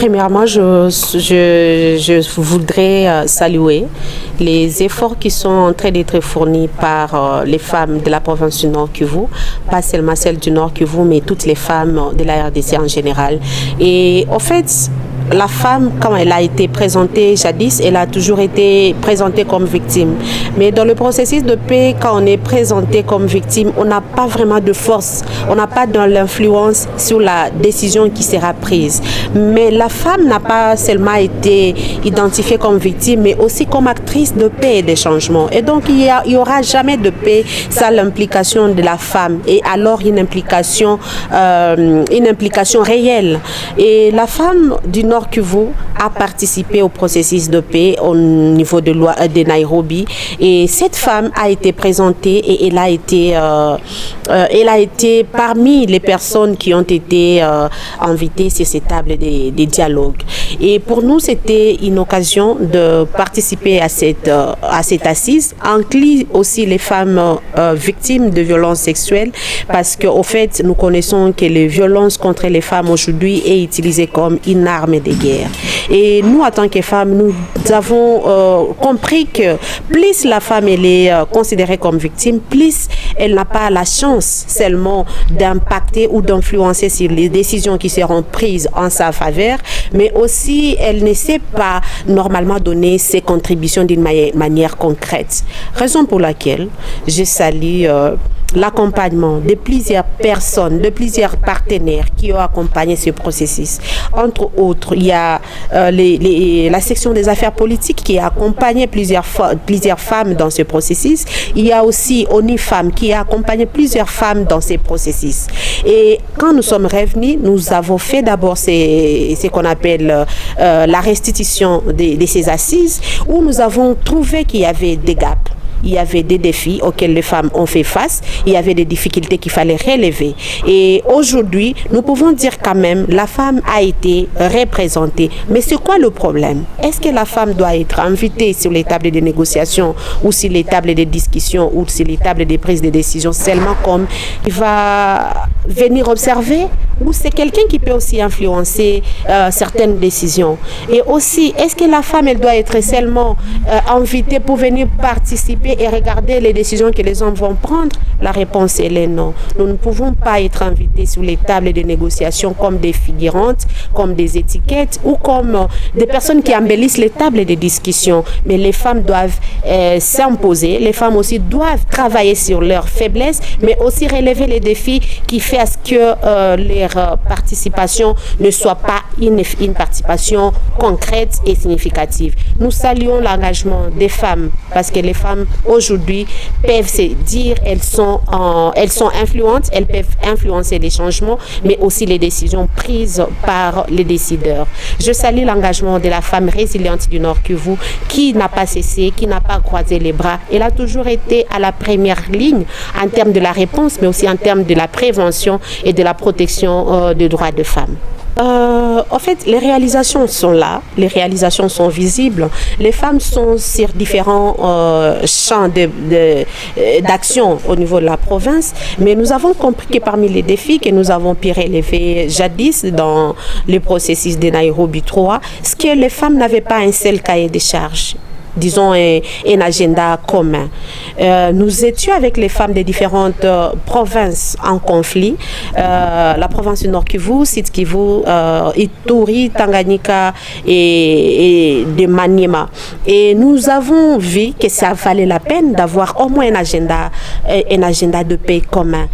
Premièrement, je voudrais saluer les efforts qui sont en train d'être fournis par les femmes de la province du Nord Kivu, pas seulement celles du Nord Kivu, mais toutes les femmes de la RDC en général. Et en fait, la femme, quand elle a été présentée jadis, elle a toujours été présentée comme victime. Mais dans le processus de paix, quand on est présenté comme victime, on n'a pas vraiment de force, on n'a pas de l'influence sur la décision qui sera prise. Mais la femme n'a pas seulement été identifiée comme victime, mais aussi comme actrice de paix et de changement. Et donc, il n'y aura jamais de paix sans l'implication de la femme. Et alors, une implication réelle. Et la femme du Nord Kivu a participé au processus de paix au niveau de Nairobi. Et cette femme a été présentée et elle a été parmi les personnes qui ont été invitées sur ces tables des dialogues. Et pour nous, c'était une occasion de participer à cette assise, inclut aussi les femmes victimes de violences sexuelles, parce qu'au fait, nous connaissons que les violences contre les femmes aujourd'hui est utilisée comme une arme de guerre. Et nous, en tant que femmes, nous avons compris que plus la femme elle est considérée comme victime, plus elle n'a pas la chance seulement d'impacter ou d'influencer sur les décisions qui seront prises en sa faveur, mais aussi elle ne sait pas normalement donner ses contributions d'une manière concrète. Raison pour laquelle je salue l'accompagnement de plusieurs personnes, de plusieurs partenaires qui ont accompagné ce processus. Entre autres, il y a la section des affaires politiques qui a accompagné plusieurs femmes dans ce processus. Il y a aussi ONU Femmes qui a accompagné plusieurs femmes dans ce processus. Et quand nous sommes revenus, nous avons fait d'abord ce qu'on appelle la restitution de ces assises, où nous avons trouvé qu'il y avait des gaps. Il y avait des défis auxquels les femmes ont fait face, il y avait des difficultés qu'il fallait relever. Et aujourd'hui, nous pouvons dire quand même la femme a été représentée. Mais c'est quoi le problème? Est-ce que la femme doit être invitée sur les tables de négociation ou sur les tables de discussion ou sur les tables de prise de décision seulement comme il va venir observer? Ou c'est quelqu'un qui peut aussi influencer certaines décisions? Et aussi, est-ce que la femme elle doit être seulement invitée pour venir participer et regarder les décisions que les hommes vont prendre? La réponse est non. Nous ne pouvons pas être invités sur les tables de négociation comme des figurantes, comme des étiquettes ou comme des personnes qui embellissent les tables de discussion. Mais les femmes doivent s'imposer, les femmes aussi doivent travailler sur leurs faiblesses, mais aussi relever les défis qui font à ce que leur participation ne soit pas une participation concrète et significative. Nous saluons l'engagement des femmes parce que les femmes aujourd'hui peuvent se dire elles sont influentes, elles peuvent influencer les changements, mais aussi les décisions prises par les décideurs. Je salue l'engagement de la femme résiliente du Nord Kivu qui n'a pas cessé, qui n'a pas croisé les bras. Elle a toujours été à la première ligne en termes de la réponse, mais aussi en termes de la prévention et de la protection des droits des femmes. En fait, les réalisations sont là, les réalisations sont visibles. Les femmes sont sur différents champs d'action au niveau de la province, mais nous avons compris que parmi les défis que nous avons pu relever jadis dans le processus de Nairobi 3, c'est que les femmes n'avaient pas un seul cahier de charges. Disons un agenda commun. Nous étions avec les femmes des différentes provinces en conflit, la province du Nord Kivu, Sud Kivu, Ituri, Tanganyika et de Maniema. Et nous avons vu que ça valait la peine d'avoir au moins un agenda de paix commun.